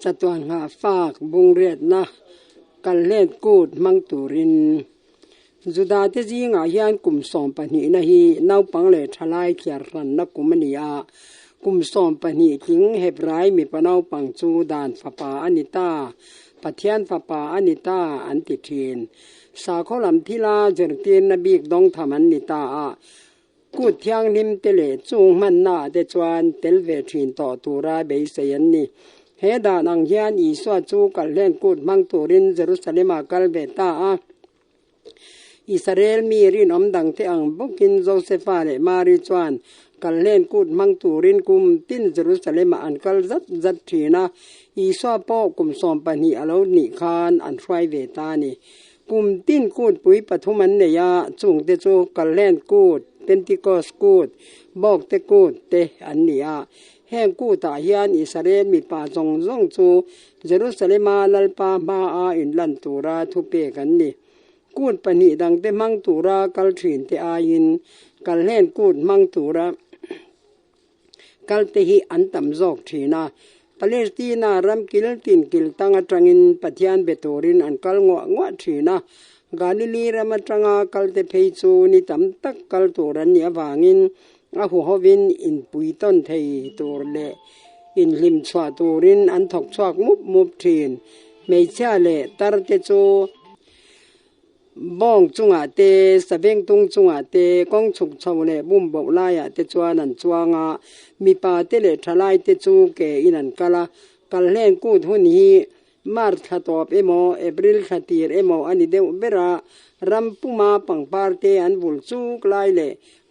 จะตัวหาฝากบุงเรียดนะกันเล่นกูดมังตูรินจุดาเตจีงายันกุมสอมปนีนะฮีนาวปังเลทลายเขียรันนักกุมนีอากุมสอมปนีคิงเฮบไรมีปนาวปังจูดานฟาปาอนิตาปะเทียนฟาปาอนิตาอันติเทียนสาขลำทิลาเจรเตียนนบีกดงธรรมนิตากูดที่ยงนิมเตเลจุงมันนาเดจวนเตลเวทินต่อตูราเบยเซียนนี่เฮดานังยานอีสวจูกัลเล่นกูดมังตูรินเยรูซาเล็มกัลเบตาอิสราเอลมีรินอมดังเทอังบุกินโจเซฟาเลมาริจวนกัลเล่นกูดมังตูรินกุมตินเยรูซาเล็มอันกัลจัดทีนะอีสวปอกุมสอมปนีอลาวนิคานอันไฟเวตานี่กุมตินกูดปุยปฐุมันเนียจุงเตจูกัลเล่นกูดเป็นติโกสกูดบอกเตกูดเตอันเนียแห่งกูตาเฮียนอิสราเอลมีป่าจงจูเยรูซาเล็มลัลปามาอินลันตูราทุเปกันนี่กูดปนีดังเตมังตูรากัลถินเตอายินกัลเล่นกูดมังตูรากัลเตหิอันตัมจอกทีนาปาเลสไตนารำกิลตินกิลตังอัตรังินปัทยานเบโตรินอันกัลงวทีนากาลิลีรำตรังกัลเตเพยจูนิตัมตักกัลตูรันเนียวางินอาหูฮวินอินปุยต้นเทยตูรเลอินลิมชวาตูรินอันถกชวกมุบทีนไม่เชื่อเลตารเตจูบ้องจุงอาเตสเวงตุงจุงอาเตกองฉุกชาวเลบุมบอกลายเตจวนันจวงามีปาเตเลทลายเตจูเกอินันกาลากัลเล่นกูดหุนฮีมาร์ทตอบเอโมเอบริลขตีร์เอโมอันนี้เดวเบรารัมปุมาปังปาร์เตอันบุลจูกลายเล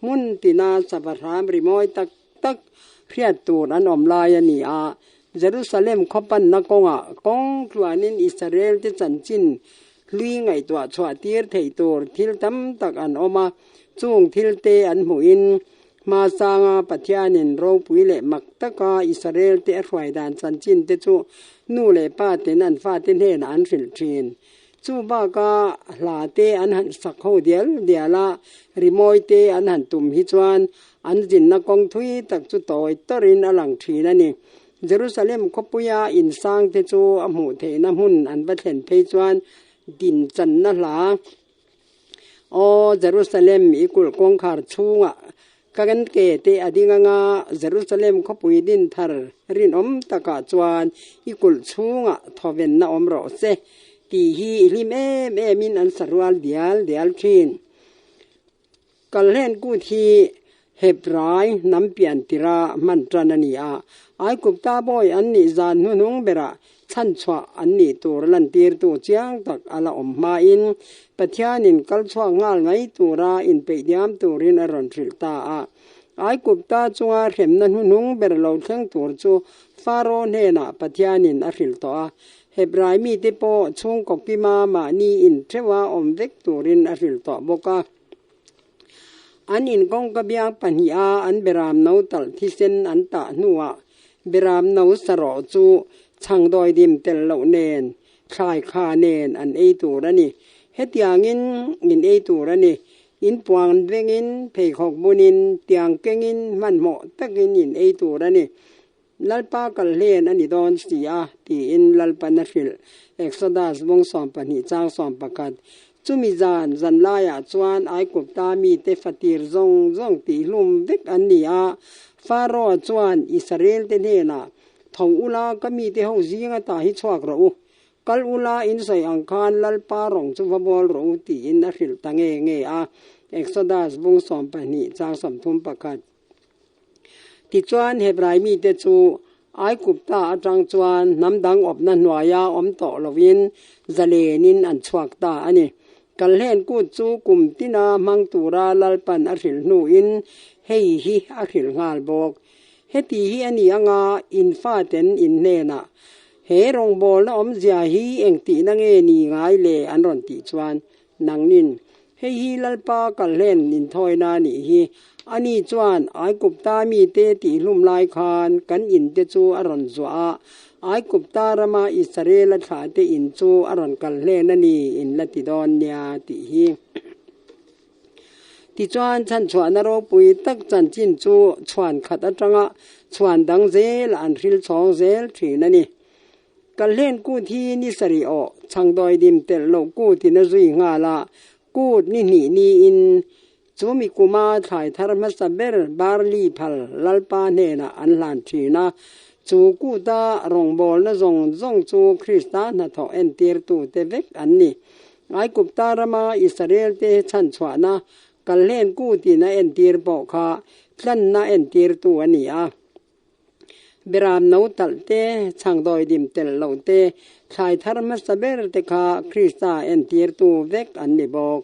มุนตินาสับรามริมอยตักเพียรตูนันอมลายนีอาเยรูซาเล็มขบันนักงะกองครัวนินอิสราเอลที่จันจินลุยไงตัวชวาตีร์เทยตัวทิลตัมตักอันออกมาจุงทิลเตอันหูอินมาสางปัจญานินเราปุยเลมักตะกาอิสราเอลเตอรวยดานจันจินเตจูนูเลป้าเตนันฟาเตนเฮนอันฟิลทีนจูบ้ากาลาเตอันหันสักเขาเดียละริมอยเตอันหันตุมฮิจวนอันจินนักกองทุยตักจุตอยตรินอลังทีนั่นนี่เยรูซาเล็มคบปุยาอินสางเตจูอมูเทนหุ่นอันบัดเห็นเพยจวนดินจันนั่นละโอเยรูซาเล็มอีกุลกงคาร์ชูงะกันเกเตอดีงาเยรูซาเล็มคบปุยดินทาร์รินตะกาจวนอีกุลชูงะทเวนนารอเซตีฮีลิมมินอันสรวลเดียลทีนกัลเล่นกูทีเฮบรายน้ำเปลี่ยนติรามันตรนันีอาไอกุบตาบอยอันนี้จานนุงเบระชันชวอันนี้ตัวลันตีร์ตัวเจียงตักอาลาอมมาอินปัทยานินกัลชวงาลไงตัวราอินเปียมตัวรินอรอนฟิลตาไอกุบตาจงอาเข็มนันนุงเบระเหล่าทั้งตัวจูฟาโรเนนาปัทยานินอฟิลตัวเฮบรายมีเตโปชงกกิมานีอินเทวาอมเวกตัวรินอฟิลตัวบกาอันอินกงกบยาปัญญาอันเบรามนาวตัลที่เซนอันตาหนัวเบรามนาวสรอจูช่างดอยดิมเตลเหล่าเนนคลายคาเนนอันเอตูระนี่เฮตียงินเอตูระนี่อินปวงเวงินเพยขอกบุนินเตียงเกงินมันเหมาะตะกินอินเอตูระนี่ลัลปากัลเลนอันนี้ดอนสีอาตีอินลัลปานาฟิลเอ็กซ์ดัสวงสอมปนิจางสอมปกัดจุมิจานจันลายจวนไอกุบตามีเตฟติร์จงตีลุมเวกอันนี้อาฟาโรจวนอิสราเอลเตเนนาทองอุลาก็มีเตหงจีงตาฮิชวกรูกัลอุลาอินใส่อังคารลัลปารองจุฟบอลรูตีอินนัฟิลตังเงอาเอ็กซ์ดัสวงสอมปนิจางสมทุมปกัดติจวนเฮบรายมีเตจูไอกุบตาจังจวนน้ำดังอบนันวายาอมโตลวินจะเลนินอันชวกตาอันนี้กัลเล่นกูจูกุมตินามังตูราลัลปันอริลนูอินเฮฮิอริลงาลบอกเฮตีฮีอันนี้งาอินฟาเตนอินเนนะเฮรงบอลอมเจียฮีเองตีนังเอนีงายเลอันรอนติจวนนังนินเฮฮีลัลปากัลเล่นอินทอยนานีฮีอันนี้จวนไอกุบตามีเตตีลุมลายคานกันอินเตจูอรอนจัวไอกุบตารามาอิสราเอลขาเตอินจูอรอนกัลเลนันีอินละติดอนเนียติฮีติจวนฉันชวนนรกปุยตักจันจินจูชวนขัดจังะชวนดังเซลอันริลสองเซลทีนันนี่ กันเล่นกู้ที่นิสริโอช่างดอยดิมเตลโลกู้ที่นจุยงาละกู้นี่นี่อินจูมีกุมาถ่ายธรรมสับเบอร์บาร์ลีพัลลัลปาเนนะอันหลานทีนะจูกูตารองบอลนะจงจูคริสตานะทอเอ็นเตียร์ตูเตเวกอันนี้ไอกุปตารมาอิสราเอลเตชันชวานะกันเล่นกู้ที่นะเอ็นเตียร์ปอกค่ะท่านนะเอ็นเตียร์ตูอันนี้เบรามนาวตัลเตช่างดอยดิมเตลโลเตชายธรรมสเบรเตคาคริสตาเอ็นเตียร์ตูเวกอันนี้บอก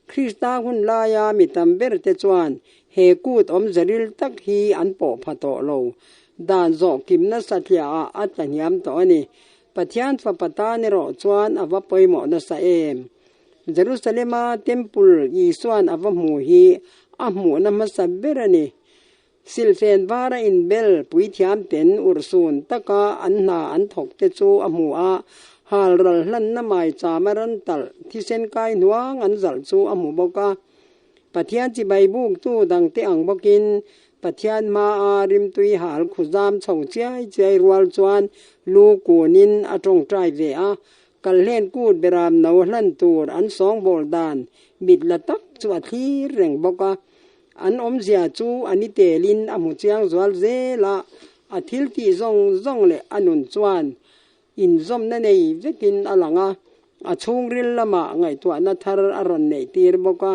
คริสตาหุ่นลายามิตัมเบรเตจวนเฮกูดอมจริลตักฮีอันปอพัตโตโลดานจอกกิมนัสสัตยาอัตยามตัวนี้ปะเทียนฟะปะตานิโรจวนอวปอยหมอนัสเอมเยรูซาเล็มเทมพุลยีสวนอวหมูฮีอะหมูนัมสเบรนีสิลเฟนวาระอินเบลปุยเทียมเต็นอุรซูนตะกาอันนาอันถกเตจูอะหมูอาฮาลรัลลันนามายจามรันตัลที่เซนกายนัวอันจัลจูอะหมูบกาปะเทียนจิใบบุกตู้ดังเตอังบกินปะเทียนมาอาริมตุยหาลขุซามส่งเจียใจรัวลจวนลูกูนินอตรงใจเวอากันเล่นกูดเบรามนาวลันตูรอันสองโบลดานบิดละตักจวดที่เร่งบกาอันอมเสียจูอันนี้เตลินอมุจียงจวลเซละอาทิลที่จงเลอนุนจวนอินซอมนั่นเองเวกินอลังอาชงริลละมาไงตัวนัทาร์อรันเนตีร์บกา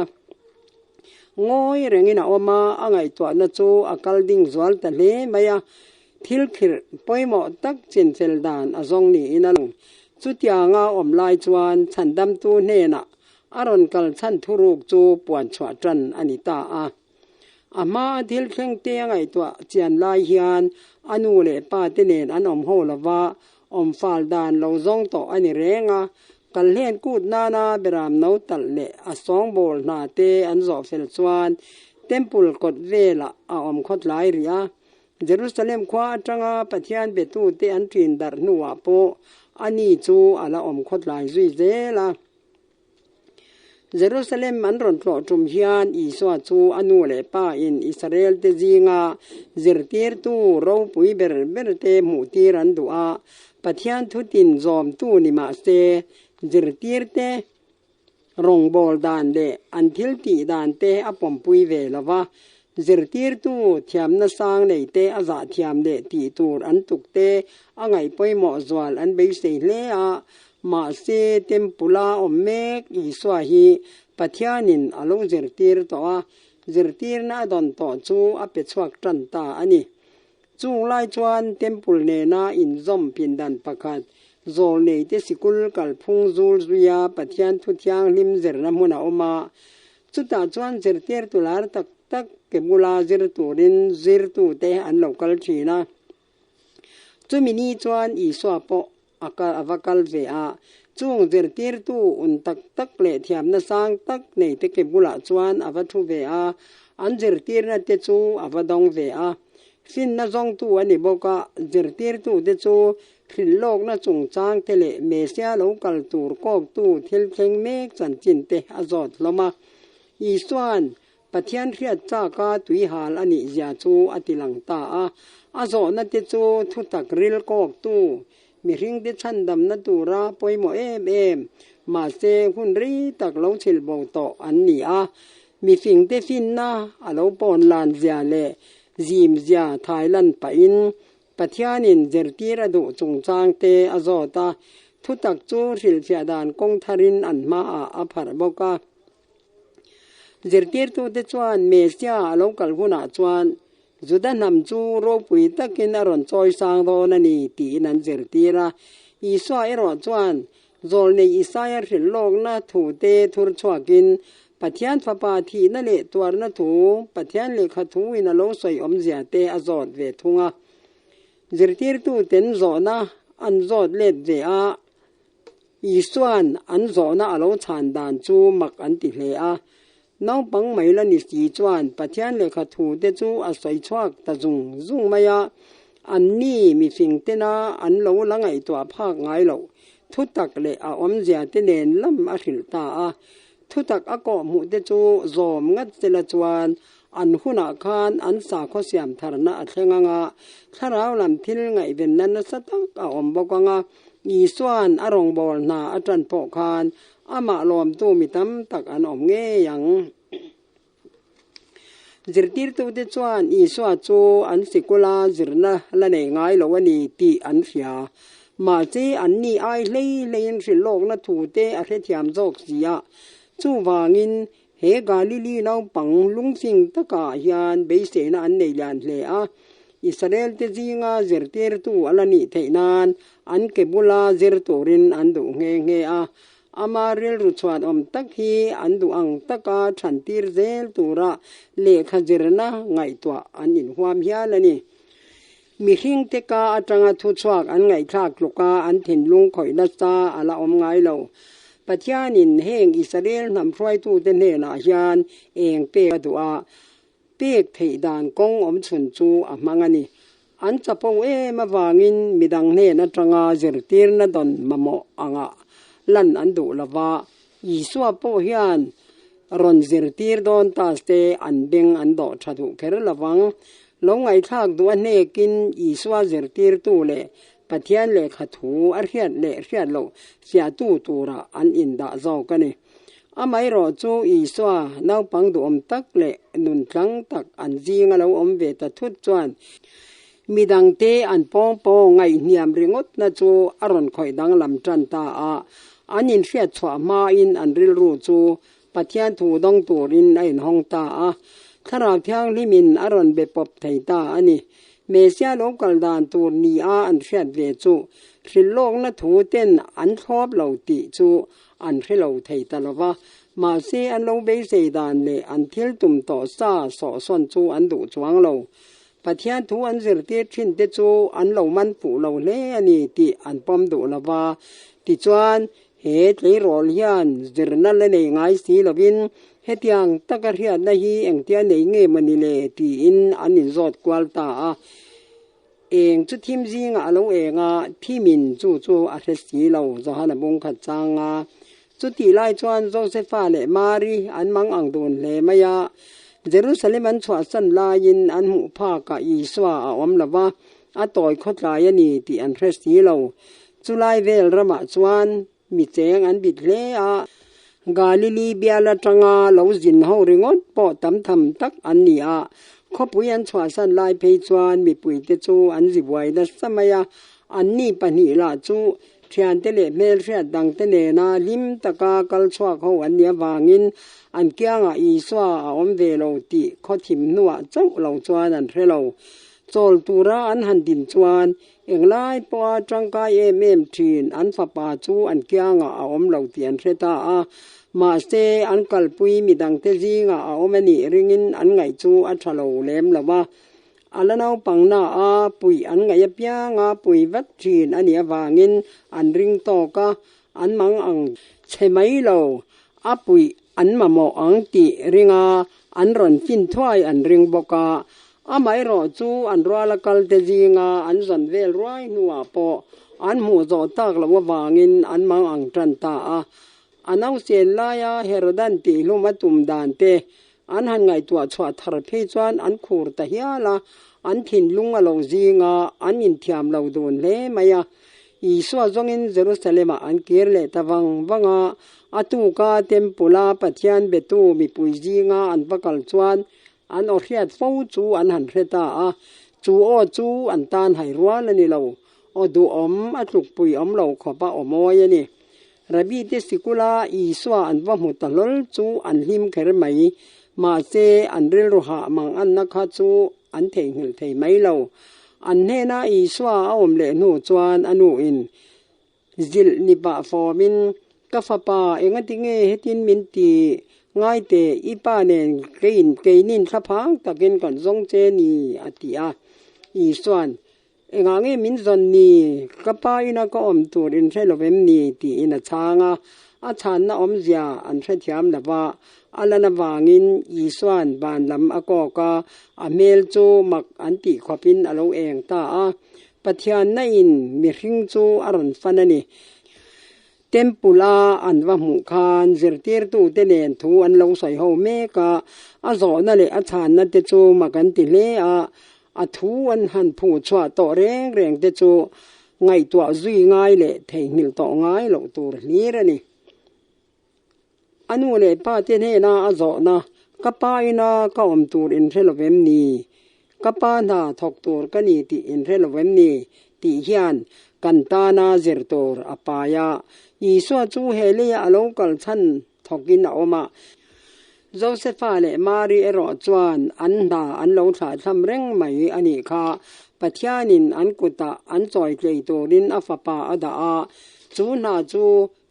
งอยเร่งอินาอมาไงตัวนัจูอากาลดิ้งจวลตะเลไม่ยาทิลคิร์ปอยหมอตักเจนเซลดานอาจงนี้อินาลงจุดยางอมลายจวนฉันดำตูเนนะอารอนกัลฉันทุรุกจูปวนชวจันอนิตาอามาทิลเข่งเตียงไอตัวเจียนลายเฮียนอนุเลปาติเนนอันอมโหลวาอมฟาลดานเราจงต่ออันนี้เรงกันเล่นกูดนาเบรามนาวตัลเลอสองโบลนาเตอันจอบเฟลชวนเทมปุลกดเวละอมขดหลายเรียเยรูซาเล็มคว้าจังปะเทียนเบตูเตอันทรินดาร์นัวโปอันนี้จูอาละอมขดหลายจุยเซละเยรูซาเล็มมันรอนโปรจุมฮิอันอิสวาจูอนุเลปาอินอิสราเอลเตจิงาเจรตีร์ตูเราปุยเบรเตมูตีรันดัวปะเทียนทุตินจอมตูนิมาเซเจรตีร์เตรองบอลดานเดอันทิลตีดานเตอปอมปุยเวลวะเจรตีร์ตูเทียมนาสังเนเตอาซาเทียมเดตีตูรอันตุกเตอ่างไอปอยหมอจวลอันเบยเซเลมาเซเทมปุลาอมเมกอิสวาฮีปะเทียนินอโลเจรตีร์ตัวเจรตีร์น่าดอนต่อจูอเปชวักจันตาอันนี้จูไลจวนเทมปุลเนนาอินซอมพินดันประกาศโซลเนเตสิกุลกัลพุงจูลซุยาปะเทียนทุทยังลิมเจรนมุนาอมาจุดตาจวนเจรตีร์ตุลาร์ตักเก็บกุลาเจรตูรินเจรตูเตอันโลกัลชีนาจูมินีจวนอิสวาโปอากาอวกาลเวอาจงเจรตีร์ตูอุนตักเลเทียมนาสังตักเนเตเก็บกุลาจวนอวทุเวอาอันเจรตีร์นาเตจูอวดองเวอาฟินนาจงตัวอันนี้บอกว่าเจรตีร์ตูเตจูฟินโลกนาจงจางเทเลเมเซียโลกัลตูร์กอกตูเทลเข่งเมกจันจินเตอจอดลมาอีส่วนปะเทียนเรียดจากาตุยหาลอันนี้ยาจูอติลังตาอจอดนาเตจูทุตักริลกอกตูมีริงเดชันดำนัตูราปอยหมอเอมมาเซหุนรีตักเล้าชิลโบโตอันนี้มีฟิงเตฟินนะอาเล้าปอนลานเซียเลจิมเซียไทยแลนด์ปะอินปะเทียนินเจรตีระดุจงจางเตอจอตาทุตักจูริลเฟียดานกงทารินอันมาอาภารบกาเจรตีร์ตูเตจวนเมเซียอาเล้ากัลหุนาจวนจุดนั้นนำจูโรปุยตะกินอรอนจอยสังโดนันตีนันเจรตีระอีสวาเอรอจวนโซลในอิสายาริลโลกนาถูเตทุรชวกินปะเทียนฟ้าปาทีนั่นเลตัวนาถูปะเทียนเลขถูวินาโลสอยอมเสียเตอจอดเวทุงเจรตีร์ตูเต็นโซนะอันจอดเล็ดเวอีส่วนอันโซนะอโลชันดานจูมักอันติเลน้องปังไม่ละนิสีจวนปะเทียนเลขาถูเตจูอาศัยชวักตะจุงมายาอันนี้มีฟิงเตนะอันเราละไงตัวภาคไงเราทุตักเลอมเสียเตเนนลำอาหิลตาทุตักอากอมุเตจูโซมงัดเจลจวน อันหุนาคานอันสาข้อเสียมธารณะเทงงาถ้าเราลำทิลไงเป็นนั้นสตักอมบกงาอีส่วนอารมณ์บอลนาอาจารย์ปอคานอามาลอมตู้มีตั้มตักอันอมเงยยังจิรติรตัวเดชวนอีส่วนจูอันสิกุลาจิรนะละเนงายลวันนี้ตีอันเสียมาเจอันนี้ไอเลยนสิโลกนัทูเตอเทธิยมโจกเสียจูวางินเฮกาลิลีนาวปังลุงสิงตะกาฮยานเบเสนาอันเนยานเลอาอิสราเอลเตจิงาเจรติรตูอัลนิเทนานอันเกบุลาเจรตูรินอันดูเงอาอามาเรลรุชวานอมตักฮีอันดูอังตะกาฉันติรเซลตูระเลขเจรนะไงตัวอันอินความยาลนี่มีหิงเตกาอัตงาทุชวกอันไงคลากลูกาอันถิ่นลุงข่อยดัสตาอัลอมไงเราปัจจานินเฮงอิสราเอลนำพรอยตูเตเนนาฮยานเองเปกตัวเปกเทดานกงอมชุนจูอามังนี่อันจะพงมาวางินมิดังเนนตรงาเจรติรนดอนมะโมอังะลันอันดูละว่าอีสัวโปฮยานรอนเจรติรดอนตาสเตอันเดงอันโดชะดุเครละวังลงไอทากดูอันเนกินอีสัวเจรติรตูเลปัทยานเลขถูอาเรียดเลเรียดโลเสียตูระอันอินดาเจ้ากันนี่อาไม่รอจูอีสัวนาวปังดูอมตักเลนุนจังตักอันจีงเราอมเวตทุดจวนมีดังเตอันปองไงเนียมริงดนะจูอรอนคอยดังลำจันตาอันอินเฟียดชัวมาอินอันริลรูจูปัทยานถูดงตูรินไอห้องตาถ้าเราเที่ยงลิมินอรอนเบปบไทตาอันนี้เมเซียโลกลดานตูนีอันเฟียดเวจูสิโลกนะถูเต้นอันทอบเหล่าติจูอันเฟลาไทตาลวะมาเซอันโลเบเซดานเลอันเทลตุมต่อซาสอส่วนจูอันดูจวงเราปัทยานทูอันเจรติชินเตจูอันเหล่ามันปูเหล่าเล่อันนี้ติอันปอมดูละว่าติจวนเหตุเลยรอลยันเจรนั่นเลยไงสีละวินเหตุยังตะกะเรียนในเองเตียนในเงมันนี่เลยตีอินอันนี้จอดกวลตาเองจุดทิมจิงเราเองที่มินจูอาเทสีเราจะหันบงขัดจางจุดที่ไล่จวนโจเซฟาเลมารีอันมังอังโดนเลมายาเยรูซาเล็มอันชวาสันลายินอันหูภากอีสวาอมละวะอัตอยขดลายนี่ที่อันเทสีเราจุไลเวลระมาจวนมีเจงอันบิดเลกาลิลีเบียละจังเราจินเฮาริงอดปอตำทำตักอันนี้ขบุยันชวาสันลายเพยจวนมีปุยเตจูอันจิบไว้ดัสมัยอันนี้ปนิลาจูเทียนเตเลเมลเรียดังเตเลนาลิมตะกากลชวาเขาอันเนียวางินอันเกียงอีสวาอมเวโลติขทิมนัวจังเราจวนอันเรเราโจลตูระอันหันดินจวนเองไล่ปอจังกายเมทีนอันฝาปาจูอันเกียงอมเราเตียนเรตามาเซอันกัลปุยมีดังเตจิงอมนีริงินอันไงจูอัชโลเลมละว่าอัลนาวปังนาปุยอันไงยเปียงปุยวัดจีนอันเนียวางินอันริงโตกะอันมังอังใช่ไหมเราปุยอันมาโมอังติริงอันรอนฟินทวายอันริงบกไม่รอจูอันรัวละกัลเตจิงอันสันเวลร้อยนัวปออันหมูจอตักละว่าวางินอันมังอังจันตาอันเอาเสียลายเฮโรดันติลุมาตุมดานเตอันหันไงตัวชวดทารเพจวนอันขูรตะเฮียละอันถิ่นลุงเราจีงอันอินเทียมเราโดนเล่มายาอีสวาจงอินเยรูซาเล็มอันเกียร์เลตะวังอตุกาเทมปุลาปัทยานเบตูมีปุยจีงอันปะกัลจวนอันอริยัดฟูจูอันหันเรตาจูจูอันตานไหรัวละนี่เราดูอัตุกปุยเราขอปะมอยนี่ระบีเตสิกุลาอีสวาอันว่ามุตลลจูอันหิมเครมัยมาเซอันเรลรุหะมังอันนักจูอันเทงหิลเทไม่เราอันเฮนาอีสวาอมเลนูจวนอนุอินจิลนิบะฟอมินกาฟปาเองติเงเฮตินมินตีง่ายเตอีป้าเนนเกนินทับพังตะเกนกันจงเจนีอติอีสวนเองางมินจอนนีกะปาอินะก็อมตูรินใช้ลเวมนีตีอินะชางชานนะอมเสียอันใช้เทียมละว่าอัลนะวางินอีสวนบานลำอกอกาเมลจูมักอันติขปินอโลเองตาปัทยานนะอินมีริงจูอรันฟันนี่ tempula an va mu khan zirtir tu te nen thu an lo sai ho me ka a zo na le a chan na te chu makan ti le a thu an han phu chwa to reng reng te chu ngai to zui ngai le thei nil to ngai lo tur ni ra ni anu le pa te ne na a zo na ka pa ina ka om tur in relovem ni ka pa na thok tur ka ni ti in relovem ni ti hian kan ta na zir tur apaya i so chu hele ya lo kal chan thokin a oma Josepha le Mary ero chuan an da an lo tha tham reng mai ani kha pathianin an kuta an choi klei turin a fapa ada a chu na chu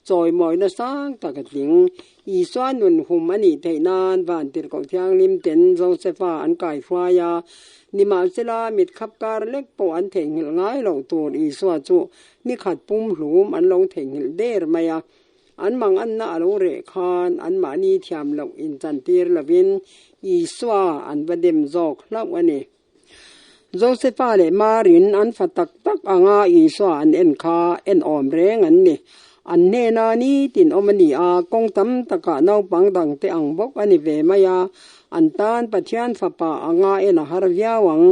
choi moi na sang takatling i swan nun hum ani theinan van tir ko thiang lim ten Josepha an kai hruaya nima sela mit khap kar lek po an thengil ngai lo tur i swa chu ni khat pum hlum an lo thengil der maya an mang an na lo re khan an mani thiam lo in chan tir lovin i swa an badem jok hlak ani Josepha le Marin an fatak tak anga i swa an en kha en om reng an ni an ne na ni tin omani a kong tam taka nau pang dang te ang bok ani ve maya an tan pathian fapa anga en har viawang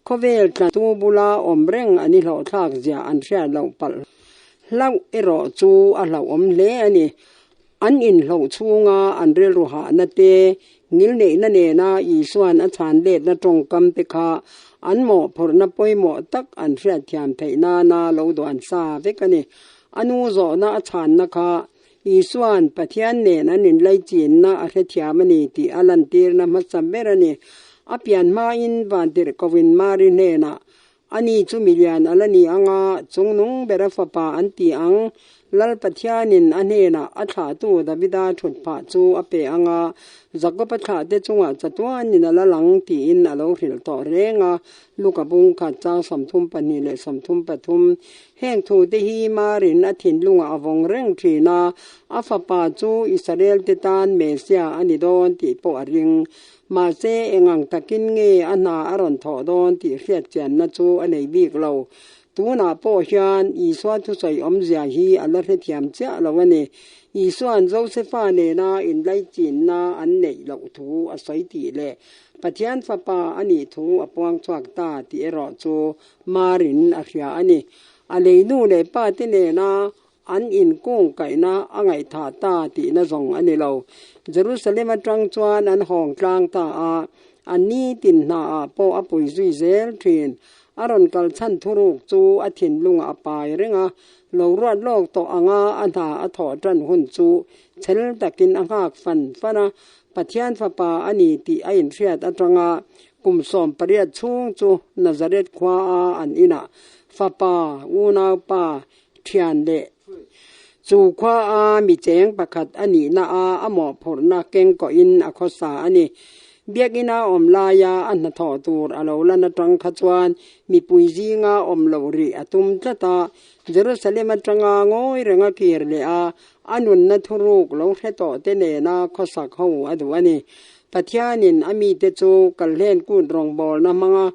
khovel tla tu bula om reng ani lo thak zia an ria lo pal lau ero chu a lo om le ani an in lo chunga an rel ru ha na te ngil ne na ne na i suan a chan le na tong kam te kha an mo phor na poi mo tak an ria thiam thei na na lo do an sa ve kani anu zo na a chan na kha i suan pathian ne na nin lai chin na a re thiam ani ti alan tir na ma sam berani apian ma in van tir kovin mari ne na ani chu milian alani anga chungnung bera fapa anti ang lal pathianin anena atha tu davida thut pha chu ape anga zakko patha te chunga chatwan ni la lang ti in alo hril to renga lukabung kha cha samthum pani le samthum pathum heng thu te hi marin athin lunga avong reng thina afapa chu Israel te tan mesia ani don ti po aring ma se engang takin nge ana aron tho don ti hriat chan na chu anei bik lo tu na po hian i swa thu sai om zia hi ala hre thiam cha lawani i swan Josepha ne na in lai chin na an nei lo thu a sai ti le pathian fapa ani thu apawang chwak ta ti ero chu marin a hria ani aleinu le pa te ne na an in kong kai na angai tha ta ti na zong ani lo Jerusalem atang chuan an hong tlang ta a ani tin na a po apui zui zel thin aron kal chan thuruk chu athin lunga apai renga lo ruat lok to anga ana a tho tran hun chu chel takin angak fan fana pathian fapa ani ti a in riat atanga kum som pariat chung chu Nazareth khwa a an ina fapa una pa thian le chu khwa a mi cheng pakhat ani na a amo phorna keng ko in a khosa ani biakina omlaya an tho tur alo lana tang khachwan mi puizi nga omlori atum tata Jerusalem atanga ngoi renga kir le a anun na thuruk lo hreto te ne na khosak ho adwani pathianin ami te chu kalhen kun rong bol na manga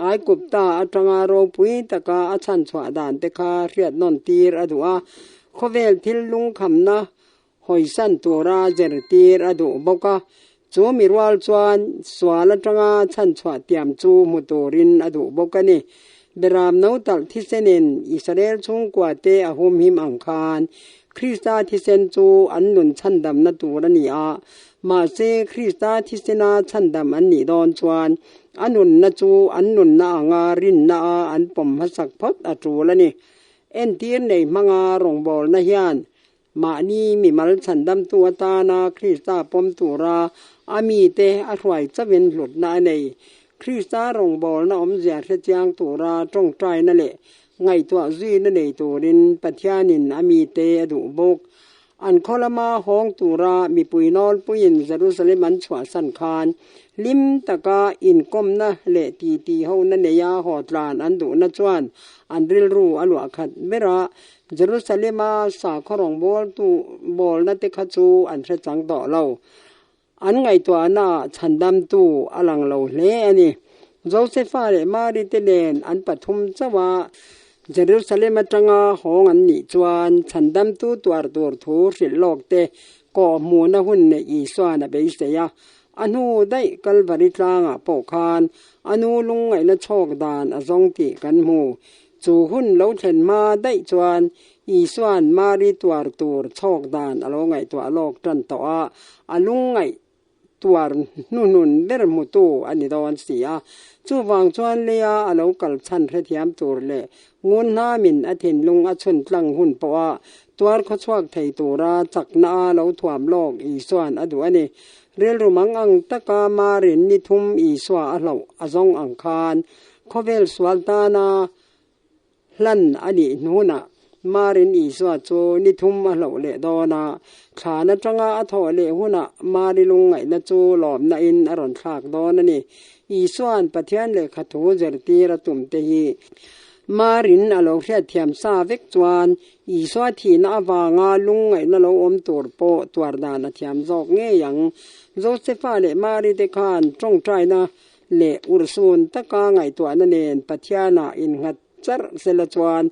ai kupta atanga ro pui taka achan chwa dan te kha riat non tir adwa khovel thil lung khamna hoisan tora zer tir adu boka chu mirwal chuan swala tanga chan chwa tiam chu mutorin adu bokani beram no tal thisen Israel chung kwa te ahum him angkhan Krista thisen chu annun chandam na turani a ma se Krista thisena chandam anni don chuan anun na chu annun na anga rin na an pom hasak phot atulani en tir nei manga rongbol na hian mani mi mal chandam tu ata na Krista pom tura ami te a hruai chaven hlut na nei Krista rongbol na om zia hre chiang tura tong trai na le ngai to zui na nei turin pathianin ami te adu bok an kholama hong tura mi puinol puin Jerusalem an chwa san khan lim taka in kom na le ti ho na ne ya hotlan an du na chuan an ril ru alu akhat mera Jerusalema sa khorong bol tu bol na te khachu an hre chang do lo an ngai to na chandam tu alang lo hle ani Josepha le Mary te len an pathum chawa เยรูซาเล็มจังหงอันนี้จวนฉันดำตัวทูสิลอกเตก็มูนหุ่นในอีสวานเบสเซียอนุได้กัลบริตรางปกคานอนุลุงไงละโชคดานอจงติกันมูจูหุ่นเล่าเห็นมาได้จวนอีสวานมาริตัวโชคดานอโลไงตัวโลกจันตัวอลุงไงตัวนุ่นเดรมุตูอันนี้ตอนเสียจูวางจวนเลียอโลกัลชันเทียมตัวเล่งุนนามินอธินลุงอชนกลังหุ่นปะตัวเขาชวกไทยตัวราจักนาเราถ่วมโลกอีสวานอดูอันนี้เรียลรุมังอังตะกามารินนิทุมอีสวาเราอจงอังคารขเวลสวลตานาลันอันนี้นู่นมารินอีสวาโจนิทุมเราเลดอนาขาณจังอาทอเลหุนะมาริลุงไงนะโจหลอมนาอินอรอนทากดอนนี่อีสวานปะเทียนเลขทูเจรตีระตุมเตฮีมารินอโลเรียเทียมซาเวกจวนอีสวาทีนาวางาลุงไงนโลอมตัวโปตัวดานเทียมจอกเงยยังโจเซฟาเลมาริเดคานจงใจนะเลอุรซูนตะกาไงตัวนั่นเองปะเทียนาอินหัดจัรเซลจวน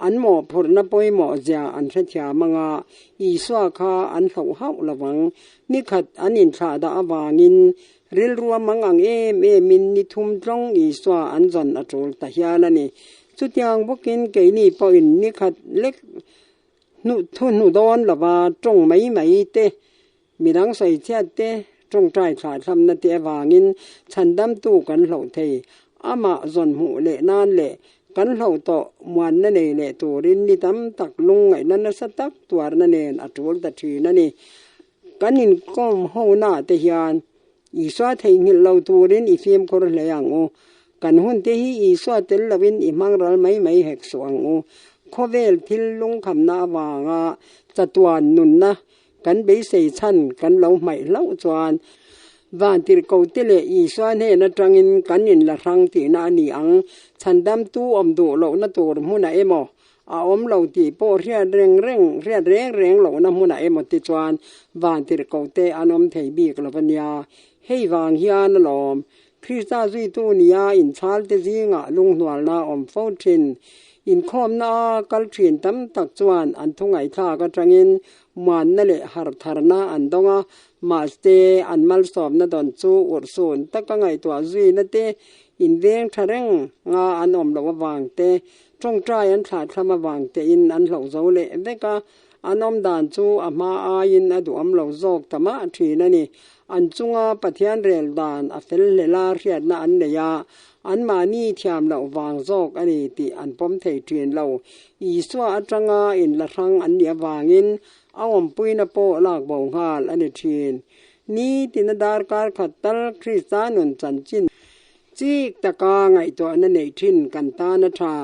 อันหมอผลนปอยหมอเจียอันเสียมังอาอีสวาคาอันเขาเฮาระวังนิขัดอันอินทราดาบางินริลรัวมังอังมินนิทุมตรงอีสวาอันจันอโจลตะเฮียลนี่สุดยังบุกินเกนี่ปอยนิขัดเล็กนุทุนนุดอนละว่าจงไม่เตมีดังใส่เทียเตจงใจขาดทำนาเตวางินฉันดำตู้กันเหล่าเทอามาจนหูเละนานเละกันเหล่าต่อมวนนั่นเองเละตัวรินนี่ตั้มตักลุงไงนั่นสตักตัวนั่นเองอัจฉริยะทีนั่นนี่กันนินก้มหัวหน้าเตียนอีสวาเทงิเหล่าตัวรินอีฟิมคนเลยอย่างโอกันหุ่นเตหีอีสวาเตลวินอีมังรัลไม่เฮกสวงโอขเวลทิลลุงคำนาวางาจัตวานนุนนะกันเบสเซชันกันเหล่าไม่เหล่าจวนวานติรกติเลอีสวานเฮนจังอินกันอินละรังตีนานีอังฉันดำตู้อมดูเหล่านาตัวมุนาเอโมอาอมเหล่าตีโปเรียเร่งเหล่านามุนาเอโมติจวนวานติรกเตอันอมเทบีกลปัญญาให้วางฮิอันลอมคริสตาจุยตูนียาอินชาลเตจิงะลุงหนวลนาอมฟอทินอินคอมนากัลทรีนตั้มตักจวนอันทุ่งไอท่าก็จังอินมันนั่นแหละหาร์ทาร์นาอันดงะมาสเตอันมัลสอบนั่นดอนจูอุรสูนตะกังไงตัวจุยนั่นเตอินเวงทะเร่งงาอันอมเราวางเตจงใจอันขาดคำวางเตอินอันเหล่าเจ้าเละเด็กอันอมดานจูอามาอายินอดูอมเหล่าจอกตมะทีนั่นนี่อันจุงอาปะเทียนเรลดานอเฟลเลลาเรียดนาอันเนียอันมานี่เทียมเหล่าวางจอกอันนี้ติอันป้อมเทเทียนเหล่าอีสวาจังอาอินละรังอันเนียวางินเอาอมปุยนโปลากบ่งหาลอันนี้ทีนนี่ตินดาร์การขัดตัลคริสตานุนจันจินจีกตะกาไงตัวนั่นเองทินกันตานาชา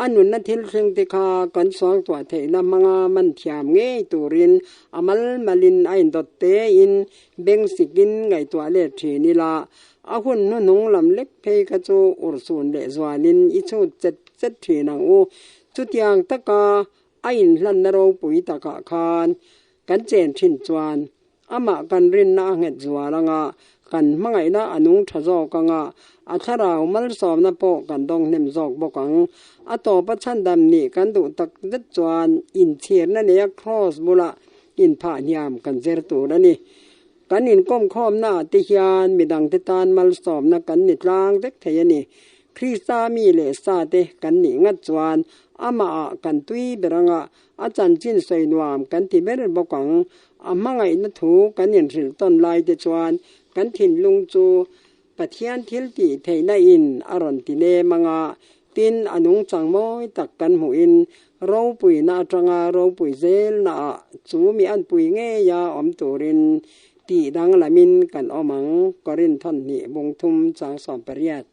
อันนุนนัทิลเชิงติคากันสองตัวเทนมังามันเทียมเงยตูรินอามัลมาลินไอดอตเตอินเบงสิกินไงตัวเล็ดทีนิลาอาหุ่นนุ่งลำเล็กเพกจูอุรสูนเดจวาลินอิชูเจ็ดทีนังอูจุดยังตะกาไอลันนโรปุยตะกาคานกันเจนทินจวนอามากันรินนาเงจวาลังากันมังไงนะอนุทะจอกังอาทาราวมัลสอบนะโปกันดงเนมจอกบกังอต่อปัชันดำนี่กันดูตักดัดจวนอินเทียนนั่นเนี่ยครอสบุละอินผ่านยามกันเจรตูนั่นนี่กันอินก้มข้อมหน้าติยานมีดังติตานมัลสอบนะกันนิดลางเด็กเทียนี่คริสตามีเลสาเตกันนี่งัดจวนอามากันตุยเบรังอาจารย์จินใส่นวามกันที่เบรบกังอามังไงนัทูกันอินริลต้นลายเดจวนกันถิ่นลุงจูปะเทียนทิลตีเทนอินอรอนติเลมังอาตินอนุงจังมอยตักกันหูอินเราปุยนาจังอาเราปุยเซลนาจูมีอันปุยเงยาอมตูรินตีดังละมินกันอมังกอรินท่อนนี่บงทุมจังสอมปริยัต